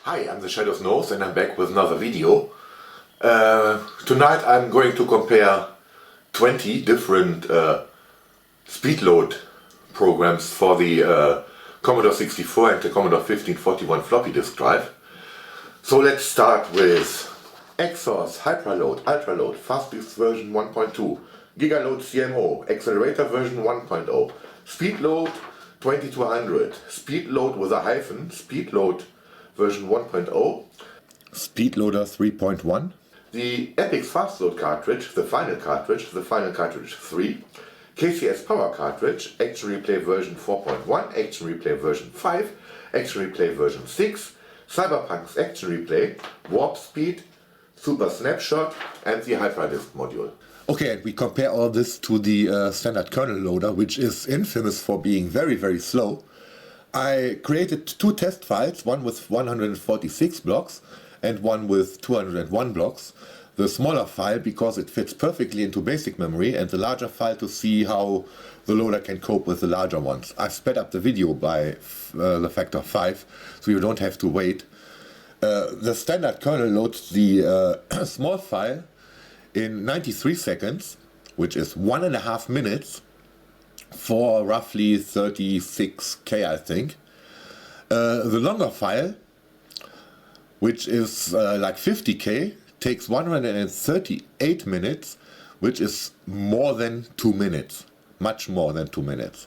Hi, I'm the Shadow's Nose and I'm back with another video. Tonight I'm going to compare 20 different speedload programs for the Commodore 64 and the Commodore 1541 floppy disk drive. So let's start with Exos, Hyperload, Ultraload, Fastdisk version 1.2, Gigaload CMO, Accelerator version 1.0, Speedload 2200, Speedload with a hyphen, Speedload version 1.0, Speedloader 3.1, the Epix Fastload cartridge, the final cartridge 3, KCS Power cartridge, Action Replay version 4.1, Action Replay version 5, Action Replay version 6, Cyberpunk's Action Replay, Warp Speed, Super Snapshot, and the Hyperdisk module. Okay, and we compare all this to the standard kernel loader, which is infamous for being very slow. I created two test files, one with 146 blocks and one with 201 blocks. The smaller file because it fits perfectly into basic memory, and the larger file to see how the loader can cope with the larger ones. I've sped up the video by the factor 5, so you don't have to wait. The standard kernel loads the small file in 93 seconds, which is 1.5 minutes, for roughly 36K, I think. The longer file, which is like 50K, takes 138 minutes, which is more than 2 minutes. Much more than 2 minutes.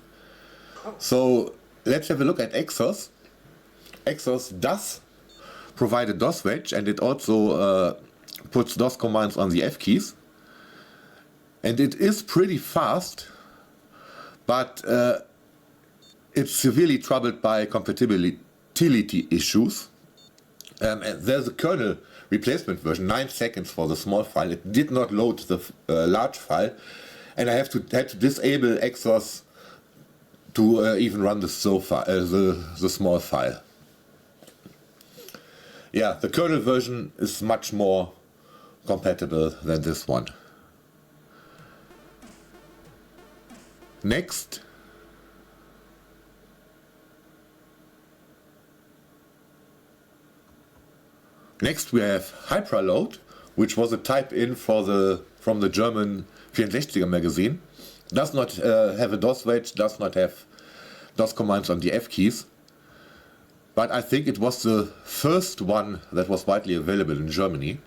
So let's have a look at Exos. Exos does provide a DOS wedge, and it also puts DOS commands on the F keys. And it is pretty fast, but it's severely troubled by compatibility issues. And there's a kernel replacement version, 9 seconds for the small file. It did not load the large file, and I had to disable Exos to even run the small file. Yeah, the kernel version is much more compatible than this one. Next, we have Hyperload, which was a type-in from the German 64er magazine. Does not have a DOS wedge, does not have DOS commands on the F keys. But I think it was the first one that was widely available in Germany.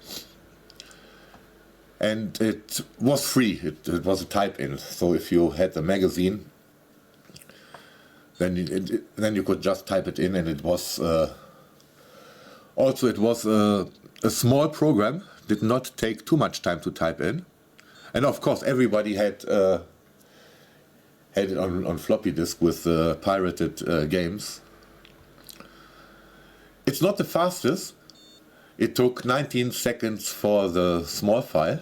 And it was free, it was a type-in. So if you had the magazine, then you could just type it in, and it was... Also, it was a small program, did not take too much time to type in. And of course, everybody had it on floppy disk with pirated games. It's not the fastest. It took 19 seconds for the small file.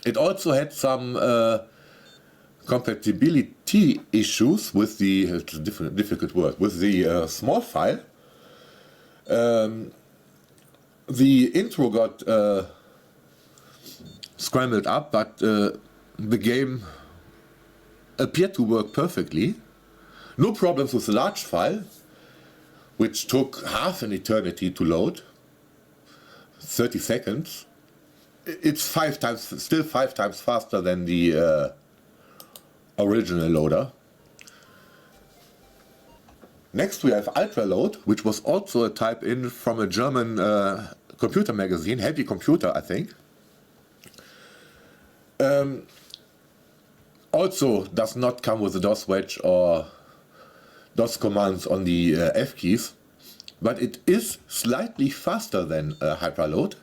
It also had some compatibility issues with the, it's a difficult word, with the small file. The intro got scrambled up, but the game appeared to work perfectly. No problems with the large file, which took half an eternity to load, 30 seconds. It's still five times faster than the original loader. Next we have Ultraload, which was also a type-in from a German computer magazine, Happy Computer, I think. Also does not come with a DOS wedge or DOS commands on the F keys, but it is slightly faster than Hyperload.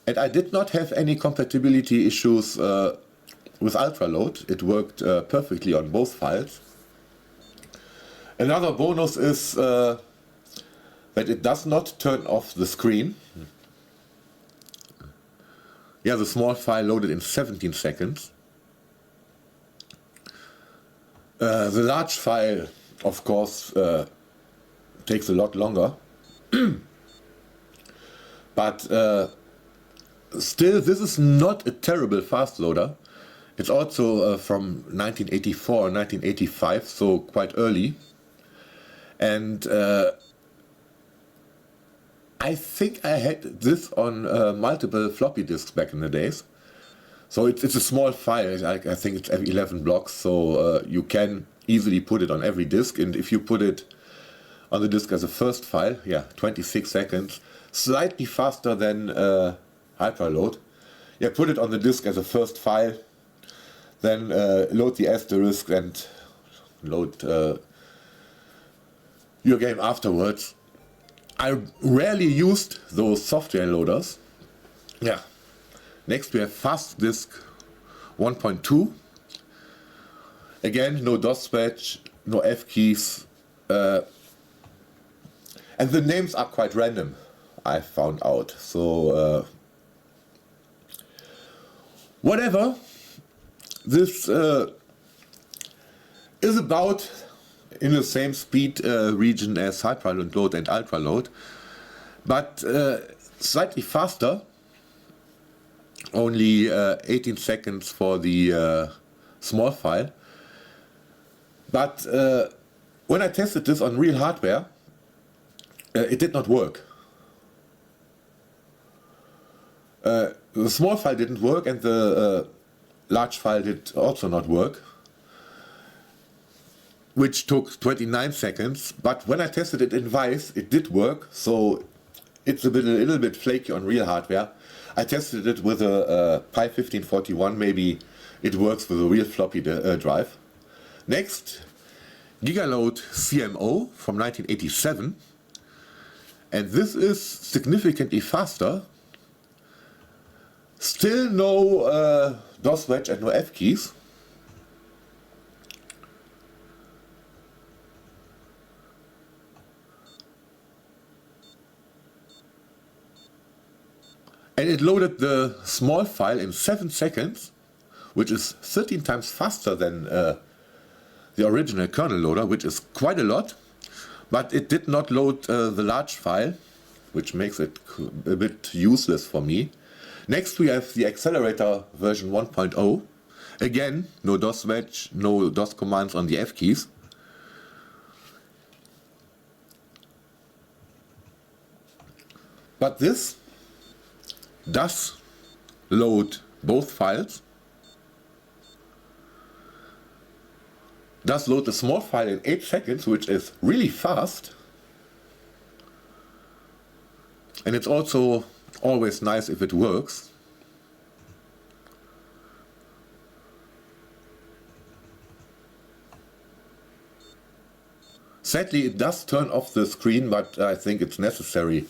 And I did not have any compatibility issues with Ultraload. It worked perfectly on both files. Another bonus is that it does not turn off the screen. Yeah, the small file loaded in 17 seconds. The large file, of course, takes a lot longer. But still, this is not a terrible fast loader. It's also from 1984 or 1985, so quite early. And I think I had this on multiple floppy disks back in the days. So it's a small file, I think it's 11 blocks, so you can easily put it on every disk, and if you put it on the disk as a first file, 26 seconds, slightly faster than Hyperload. Put it on the disk as a first file, then load the asterisk and load your game afterwards. I rarely used those software loaders. Next we have Fast Disk 1.2. Again, no DOS switch, no F keys, and the names are quite random, I found out. So whatever, this is about in the same speed region as Hyperload and Ultraload, but slightly faster. Only 18 seconds for the small file. But when I tested this on real hardware, it did not work. The small file didn't work, and the large file did also not work, which took 29 seconds. But when I tested it in Vice, it did work, so it's a little bit flaky on real hardware. I tested it with a Pi1541, maybe it works with a real floppy drive. Next, Gigaload CMO from 1987, and this is significantly faster. Still no DOS wedge and no F keys. And it loaded the small file in 7 seconds, which is 13 times faster than the original kernel loader, which is quite a lot. But it did not load the large file, which makes it a bit useless for me. Next we have the accelerator version 1.0. Again, no DOS wedge, no DOS commands on the F keys. But this does load both files, does load the small file in 8 seconds, which is really fast, and it's also always nice if it works. Sadly, it does turn off the screen, but I think it's necessary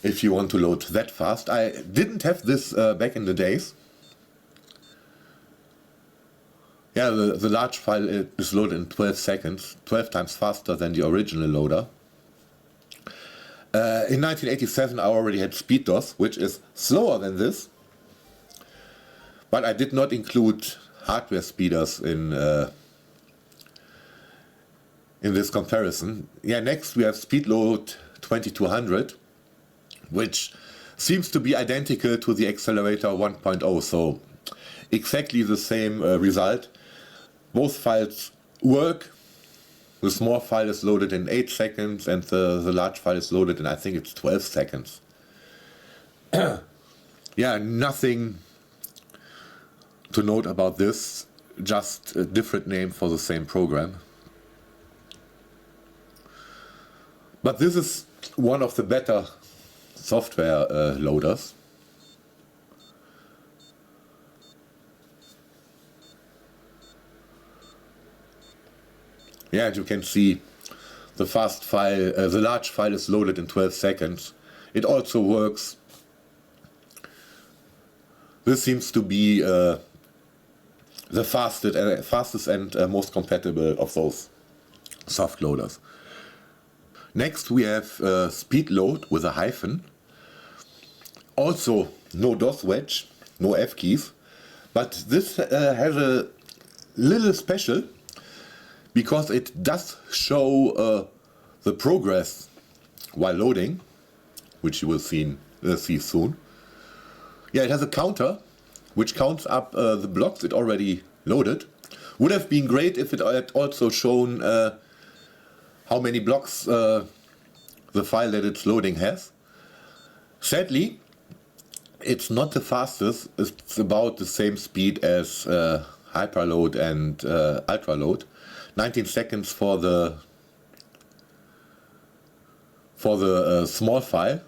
if you want to load that fast. I didn't have this back in the days. The large file is loaded in 12 seconds, 12 times faster than the original loader. In 1987 I already had SpeedDOS, which is slower than this, but I did not include hardware speeders in this comparison. Next we have SpeedLoad 2200, which seems to be identical to the accelerator 1.0, so exactly the same result. Both files work. The small file is loaded in 8 seconds and the large file is loaded in, I think it's 12 seconds. Nothing to note about this, just a different name for the same program. But this is one of the better software loaders. And you can see the fast file, the large file is loaded in 12 seconds. It also works. This seems to be the fastest and most compatible of those soft loaders. Next we have SpeedLoad with a hyphen. Also no DOS wedge, no F keys, but this has a little special because it does show the progress while loading, which you will see soon. It has a counter which counts up the blocks it already loaded. Would have been great if it had also shown how many blocks the file that it's loading has, Sadly, it's not the fastest. It's about the same speed as Hyperload and Ultraload. 19 seconds for the small file.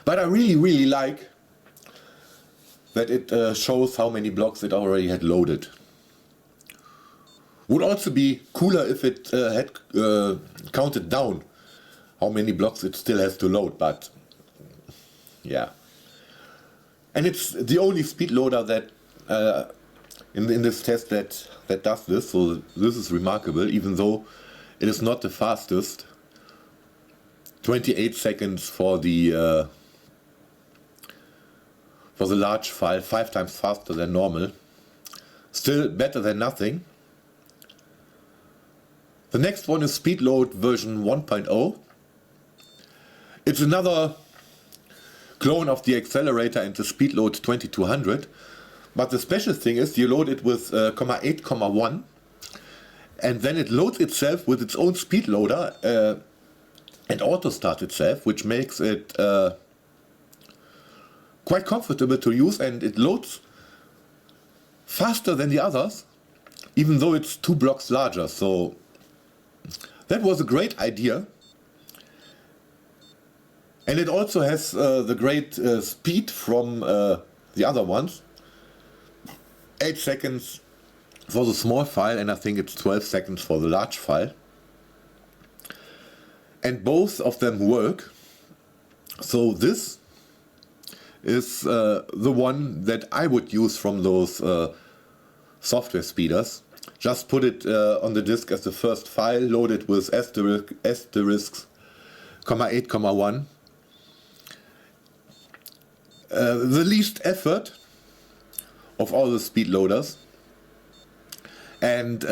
But I really like that it shows how many blocks it already had loaded. Would also be cooler if it had counted down how many blocks it still has to load, but yeah. And it's the only speedloader that in this test that does this, so this is remarkable, even though it is not the fastest. 28 seconds for the large file, 5 times faster than normal. Still better than nothing. The next one is Speedload version 1.0. It's another clone of the accelerator and the Speedload 2200. But the special thing is you load it with 8,1 and then it loads itself with its own speedloader and auto start itself, which makes it quite comfortable to use, and it loads faster than the others, even though it's 2 blocks larger. So that was a great idea. And it also has the great speed from the other ones. 8 seconds for the small file, and I think it's 12 seconds for the large file. And both of them work. So this is the one that I would use from those software speeders. Just put it on the disk as the first file, load it with asterisks, 8,1. The least effort of all the speedloaders, and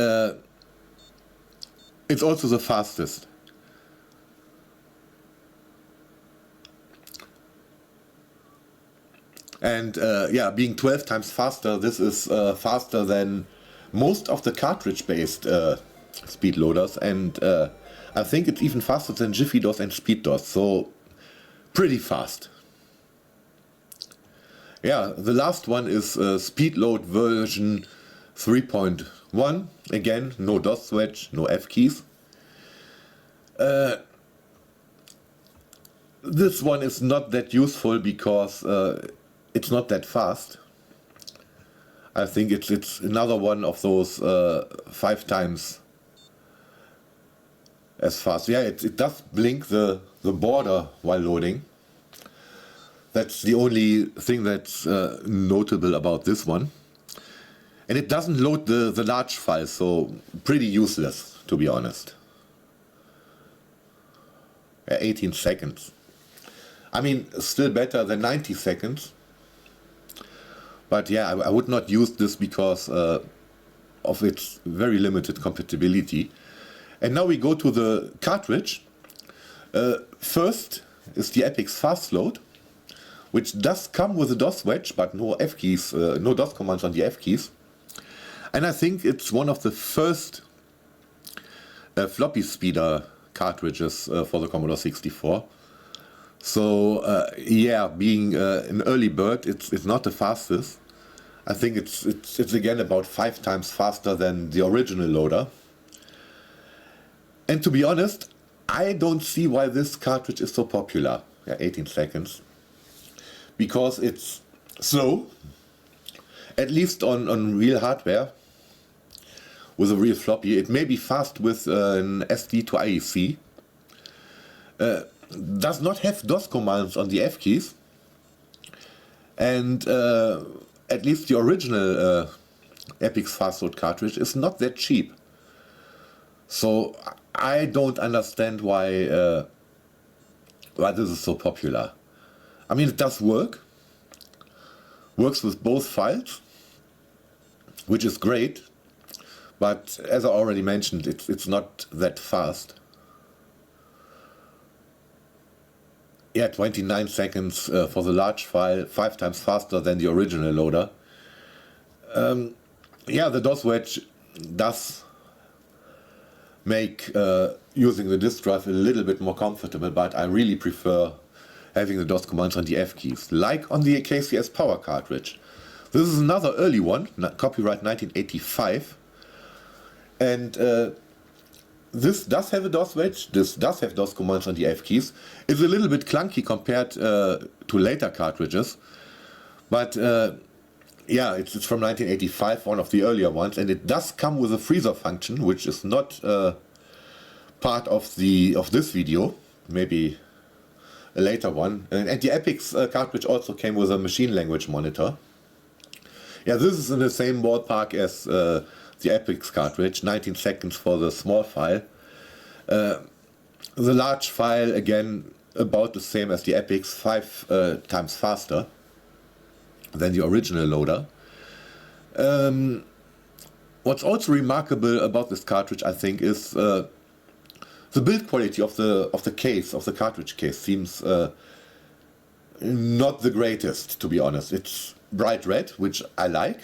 it's also the fastest. And yeah, being 12 times faster, this is faster than most of the cartridge-based speedloaders, and I think it's even faster than JiffyDOS and SpeedDOS, so pretty fast. Yeah, the last one is Speedload version 3.1. Again, no DOS switch, no F keys. This one is not that useful because it's not that fast. I think it's another one of those 5 times as fast. Yeah, it does blink the border while loading. That's the only thing that's notable about this one. And it doesn't load the large file, so pretty useless, to be honest. 18 seconds. I mean, still better than 90 seconds. But yeah, I would not use this because of its very limited compatibility. And now we go to the cartridge. First is the Epix Fast Load, which does come with a DOS wedge, but no F keys, no DOS commands on the F keys. And I think it's one of the first floppy speeder cartridges for the Commodore 64. So yeah, being an early bird, it's not the fastest. I think it's again about 5 times faster than the original loader. And to be honest, I don't see why this cartridge is so popular. Yeah, 18 seconds. Because it's slow, at least on real hardware, with a real floppy. It may be fast with an SD to IEC. Does not have DOS commands on the F keys. And at least the original Epix Fast Load cartridge is not that cheap. So I don't understand why this is so popular. I mean, it does work. Works with both files, which is great. But as I already mentioned, it's not that fast. Yeah, 29 seconds for the large file, 5 times faster than the original loader. yeah, the DOS wedge does make using the disk drive a little bit more comfortable, but I really prefer having the DOS commands on the F keys, like on the KCS Power cartridge. This is another early one, copyright 1985, and this does have a DOS wedge, this does have DOS commands on the F keys. It's a little bit clunky compared to later cartridges, but yeah, it's from 1985, one of the earlier ones, and it does come with a freezer function, which is not part of this video, maybe a later one. And the Epix cartridge also came with a machine language monitor. Yeah, this is in the same ballpark as the Epix cartridge, 19 seconds for the small file. The large file, again, about the same as the Epix, 5 times faster than the original loader. What's also remarkable about this cartridge, I think, is the build quality of the case, of the cartridge case, seems not the greatest, to be honest. It's bright red, which I like,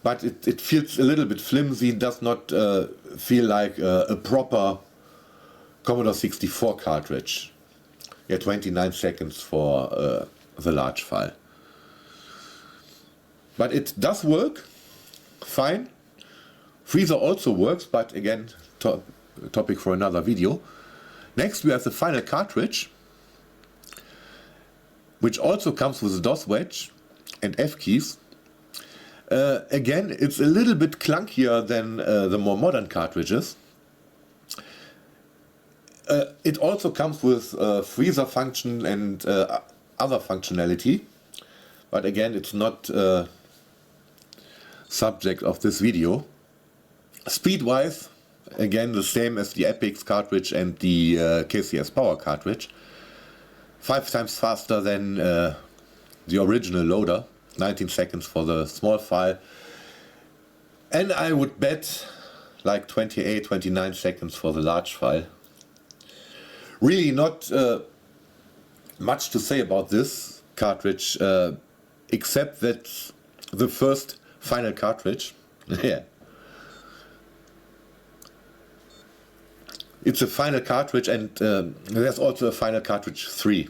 but it feels a little bit flimsy, does not feel like a proper Commodore 64 cartridge. Yeah, 29 seconds for the large file. But it does work fine. Freezer also works, but again, topic for another video. Next we have the final cartridge, which also comes with a DOS wedge and F keys. Again, it's a little bit clunkier than the more modern cartridges. It also comes with freezer function and other functionality, but again, it's not subject of this video. Speed-wise, again, the same as the Epix cartridge and the KCS Power cartridge. 5 times faster than the original loader, 19 seconds for the small file. And I would bet like 28, 29 seconds for the large file. Really not much to say about this cartridge, except that the first final cartridge, yeah, it's a final cartridge, and there's also a final cartridge 3.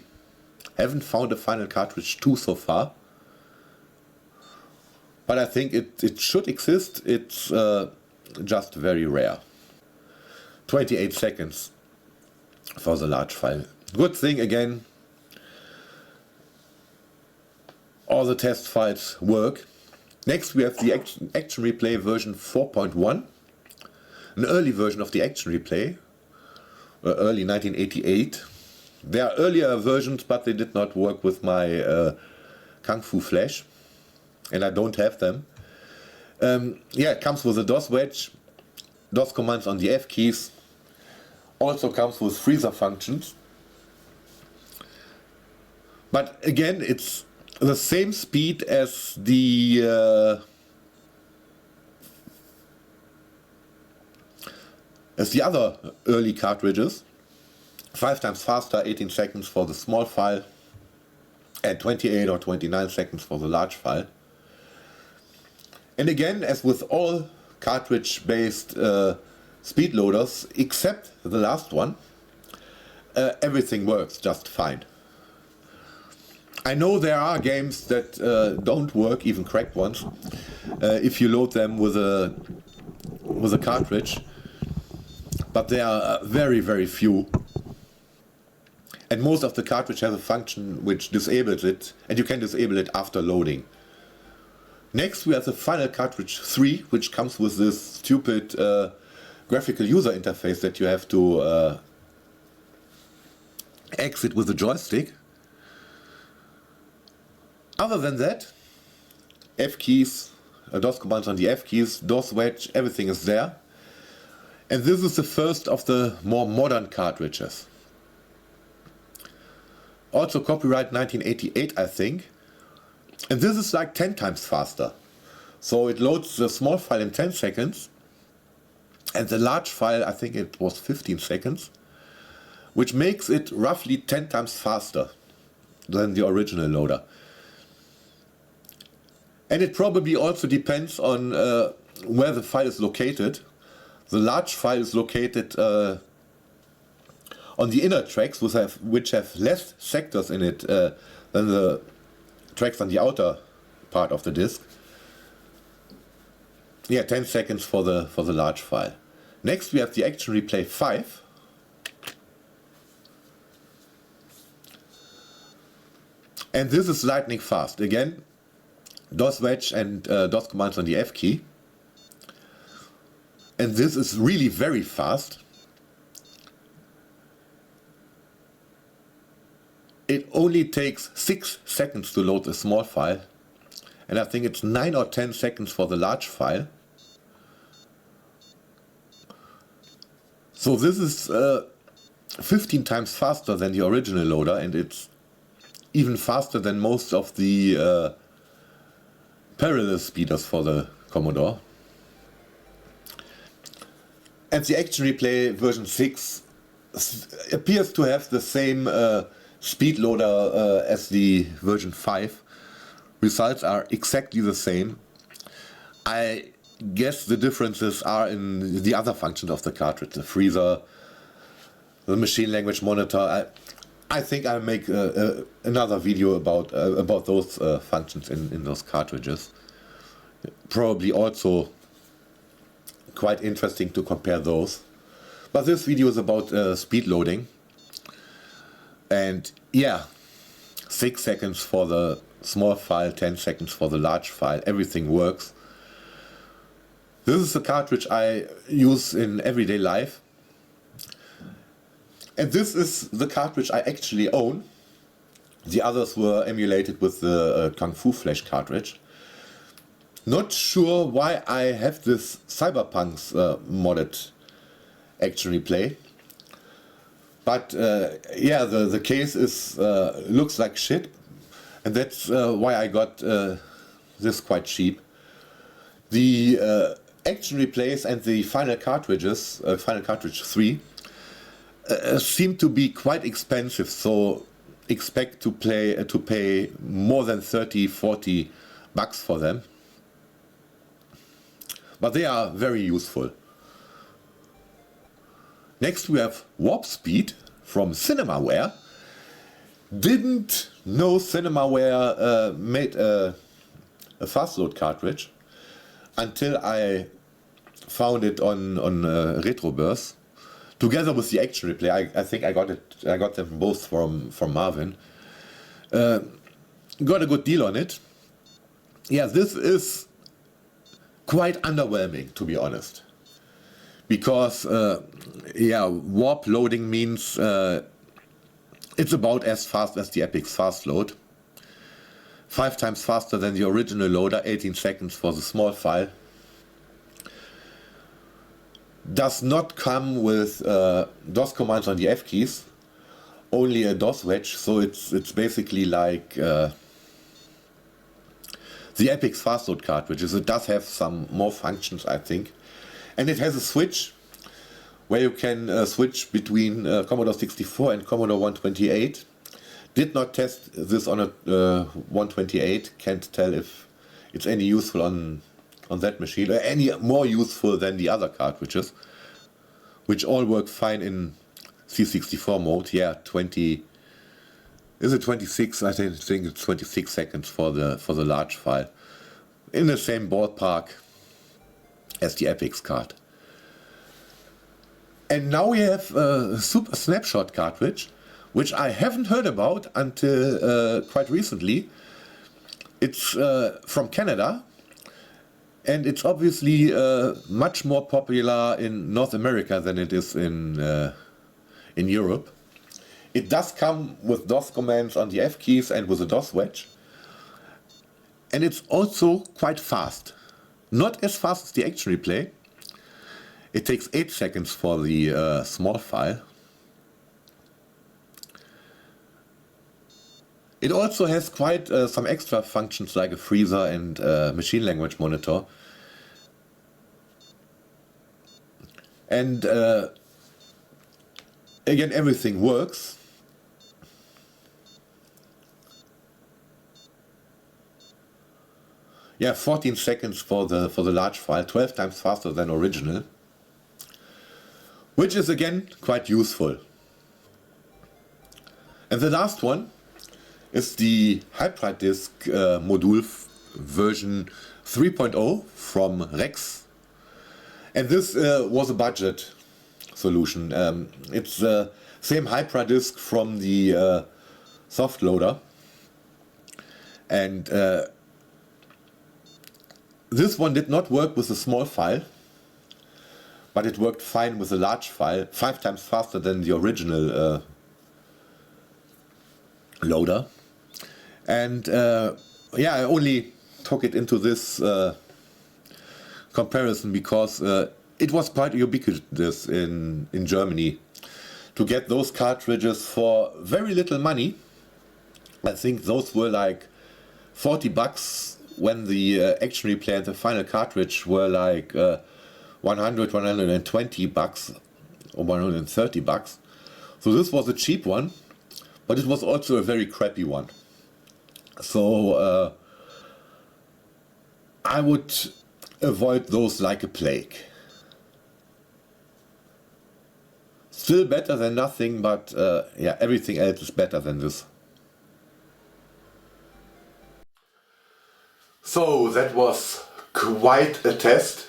Haven't found a final cartridge 2 so far, but I think it should exist. It's just very rare. 28 seconds for the large file. Good thing, again, all the test files work. Next we have the Action Replay version 4.1, an early version of the Action Replay, early 1988. There are earlier versions, but they did not work with my Kung Fu Flash, and I don't have them. Yeah, it comes with a DOS wedge, DOS commands on the F keys, also comes with freezer functions. But again, it's the same speed as the other early cartridges. 5 times faster, 18 seconds for the small file, and 28 or 29 seconds for the large file. And again, as with all cartridge-based speedloaders, except the last one, everything works just fine. I know there are games that don't work, even cracked ones, if you load them with a cartridge, but there are very, very few. And most of the cartridge has a function which disables it, and you can disable it after loading. Next we have the final cartridge 3, which comes with this stupid graphical user interface that you have to exit with the joystick. Other than that, F keys, DOS commands on the F keys, DOS wedge, everything is there. And this is the first of the more modern cartridges. Also copyright 1988, I think. And this is like 10 times faster. So it loads the small file in 10 seconds. And the large file, I think it was 15 seconds. Which makes it roughly 10 times faster than the original loader. And it probably also depends on where the file is located. The large file is located on the inner tracks, which have less sectors in it than the tracks on the outer part of the disk. Yeah, 10 seconds for the large file. Next we have the Action Replay 5. And this is lightning fast. Again, DOS wedge and DOS commands on the F key. And this is really very fast. It only takes 6 seconds to load a small file. And I think it's 9 or 10 seconds for the large file. So this is 15 times faster than the original loader, and it's even faster than most of the parallel speeders for the Commodore. And the Action Replay version 6 appears to have the same speed loader as the version 5. Results are exactly the same. I guess the differences are in the other functions of the cartridge, the freezer, the machine language monitor. I think I'll make another video about those functions in those cartridges. Probably also quite interesting to compare those. But this video is about speed loading. And yeah, 6 seconds for the small file, 10 seconds for the large file, everything works. This is a cartridge I use in everyday life. And this is the cartridge I actually own. The others were emulated with the Kung Fu Flash cartridge. Not sure why I have this Cyberpunk's modded Action Replay. But yeah, the case is looks like shit. And that's why I got this quite cheap. The Action Replays and the final cartridges, Final Cartridge 3, seem to be quite expensive, so expect to pay more than 30-40 bucks for them. But they are very useful. Next we have Warp Speed from Cinemaware. Didn't know Cinemaware made a fast load cartridge until I found it on Retroburst, together with the Action Replay. I think I got them both from Marvin. Got a good deal on it. Yeah, this is quite underwhelming, to be honest, because yeah, warp loading means it's about as fast as the Epic's fast load. 5 times faster than the original loader, 18 seconds for the small file. Does not come with DOS commands on the F keys, only a DOS wedge, so it's basically like the Epic's fast load cartridges. It does have some more functions, I think, and it has a switch where you can switch between Commodore 64 and Commodore 128. Did not test this on a 128, can't tell if it's any useful on that machine, or any more useful than the other cartridges, which all work fine in C64 mode. Yeah, 20, is it 26? I think it's 26 seconds for the large file, in the same ballpark as the Epic's card. And now we have a Super Snapshot cartridge, which I haven't heard about until quite recently. It's from Canada, and it's obviously much more popular in North America than it is in Europe. It does come with DOS commands on the F keys and with a DOS wedge. And it's also quite fast. Not as fast as the Action Replay. It takes 8 seconds for the small file. It also has quite some extra functions like a freezer and machine language monitor. And again, everything works. yeah, 14 seconds for the large file, 12 times faster than original, which is again quite useful. And the last one is the hyperdisk module version 3.0 from Rex. And this was a budget solution. It's the same hyperdisk from the soft loader. And this one did not work with a small file, but it worked fine with a large file, 5 times faster than the original loader. And yeah, I only took it into this comparison because it was quite ubiquitous in Germany to get those cartridges for very little money. I think those were like 40 bucks when the action replay and the final cartridge were like 120 bucks or 130 bucks. So this was a cheap one, but it was also a very crappy one. So I would avoid those like a plague. Still better than nothing, but yeah, everything else is better than this. So that was quite a test.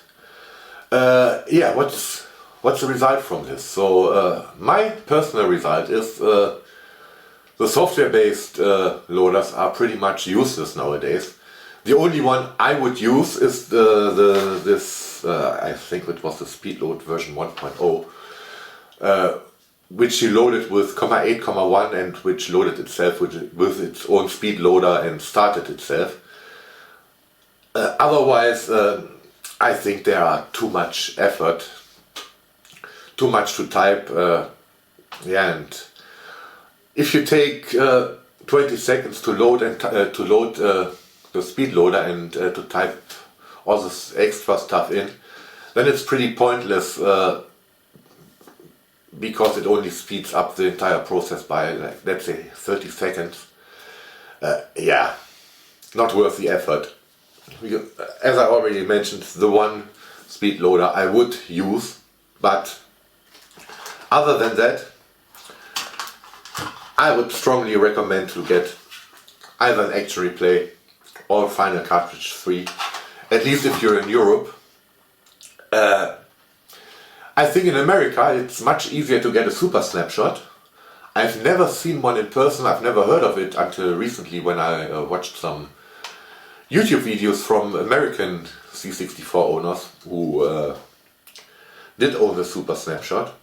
Yeah, what's the result from this? So my personal result is the software-based loaders are pretty much useless nowadays. The only one I would use is this I think it was the Speedload version 1.0, which you loaded with 8,1 and which loaded itself with its own speed loader and started itself. Otherwise, I think there are too much effort, too much to type. Yeah, and if you take 20 seconds to load and the speed loader and to type all this extra stuff in, then it's pretty pointless because it only speeds up the entire process by, like, let's say 30 seconds. Yeah, not worth the effort. As I already mentioned, the one speed loader I would use, but other than that, I would strongly recommend to get either an action replay or Final Cartridge 3, at least if you're in Europe. I think in America it's much easier to get a super snapshot. I've never seen one in person, I've never heard of it until recently when I watched some YouTube videos from American C64 owners who did own the super snapshot.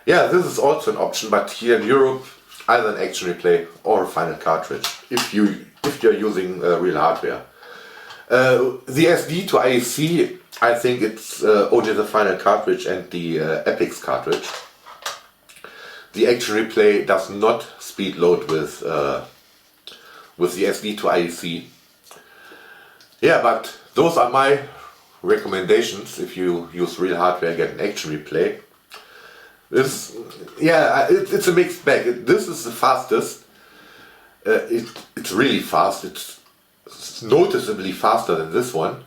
Yeah, this is also an option, but here in Europe, either an action replay or a final cartridge, if you're using real hardware. The SD to IEC, I think it's only the final cartridge and the Epix cartridge. The action replay does not speed load with the SD to IEC. Yeah, but those are my recommendations. If you use real hardware, get an action replay. It's a mixed bag. This is the fastest. It's really fast. It's noticeably faster than this one.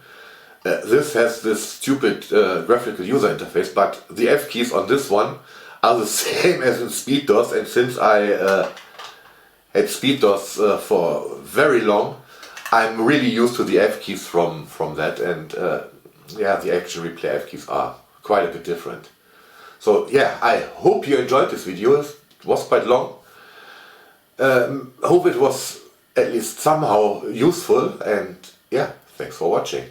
This has this stupid graphical user interface, but the F keys on this one are the same as in SpeedDOS, and since I had SpeedDOS for very long, I'm really used to the F keys from that, and yeah, the action replay F keys are quite a bit different. So yeah, I hope you enjoyed this video. It was quite long. Hope it was at least somehow useful, and yeah, thanks for watching.